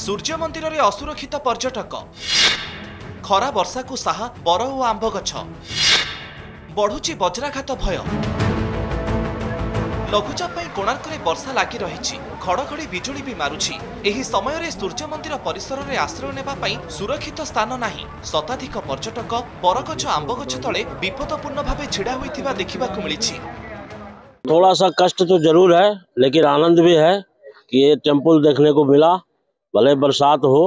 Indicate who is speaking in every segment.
Speaker 1: सूर्य मंदिर रे असुरक्षित पर्यटक खरा वर्षा को साहा बर और आंब गछ बढ़ुची वज्राघात भय। लघुचाप कोणार्क में वर्षा लगी रही घड़घड़ी बिजुली भी मारुछि। एही समय रे सूर्य मंदिर परिसर रे आश्रय नेबा पई सुरक्षित स्थान नाही। शताधिक पर्यटक बरगछ आंब गछ तले विपदपूर्ण भावे छिड़ा होइथिबा देखिबाकु मिलिछि।
Speaker 2: थोड़ा सा कष्ट तो जरूर है, लेकिन आनंद भी है कि ये टेम्पल देखने को मिला। भले बरसात हो,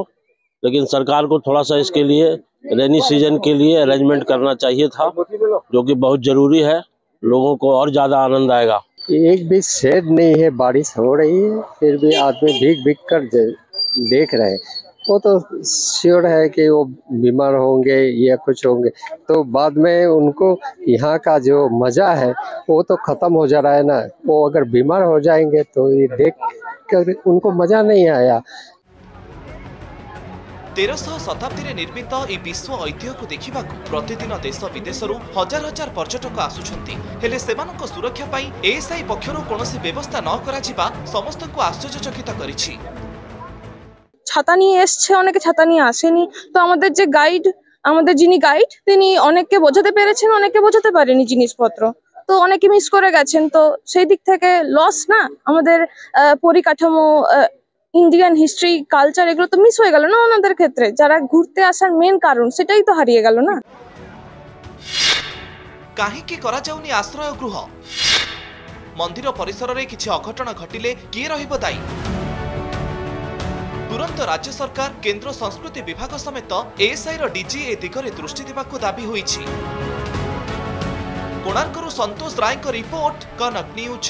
Speaker 2: लेकिन सरकार को थोड़ा सा इसके लिए रेनी सीजन के लिए अरेंजमेंट करना चाहिए था, जो कि बहुत जरूरी है। लोगों को और ज्यादा आनंद आएगा।
Speaker 3: एक भी शेड नहीं है, बारिश हो रही है फिर भी आदमी भीग भीग कर देख रहे हैं। वो तो श्योर है कि वो बीमार होंगे या कुछ होंगे, तो बाद में उनको यहाँ का जो मजा है वो तो खत्म हो जा रहा है ना। वो अगर बीमार हो जाएंगे तो ये देख कर उनको मजा नहीं आया।
Speaker 1: 1300 शताब्दी रे निर्मित ई विश्व ऐतिह्य को देखा प्रतिदिन देश विदेशरू हजार हजार पर्यटक आसुछंती। हेले सेमानक सुरक्षा पाई एएसआई पक्षरु कोनोसी व्यवस्था न करा जिबा समस्त को आश्चर्यचकित करिछि।
Speaker 4: ছাতা নিয়ে এসছে, অনেকে ছাতা নিয়ে আসেনি। তো আমাদের যে গাইড, আমাদের যিনি গাইড তিনি অনেককে বোঝাতে পেরেছেন, অনেককে বোঝাতে পারেনি জিনিসপত্র। তো অনেকে মিস করে গেছেন। তো সেই দিক থেকে লস না, আমাদের পরিকাঠামো, ইন্ডিয়ান হিস্ট্রি, কালচার এগুলো তো মিস হয়ে গেল না ওনাদের ক্ষেত্রে। যারা ঘুরতে আসার মেন কারণ সেটাই তো হারিয়ে গেল না।
Speaker 1: কাহিকি করা যাউনি আশ্রয় গৃহ? মন্দির পরিসরে কিছু অঘটন ঘটিলে কিয়ে রহিব দায়ী? तुरंत राज्य सरकार, केंद्र संस्कृति विभाग समेत एएसआई डीजी ए दिगरे दृष्टि देबाकू दाबी होईछि। कोणार्करू संतोष राय रिपोर्ट, कनक न्यूज।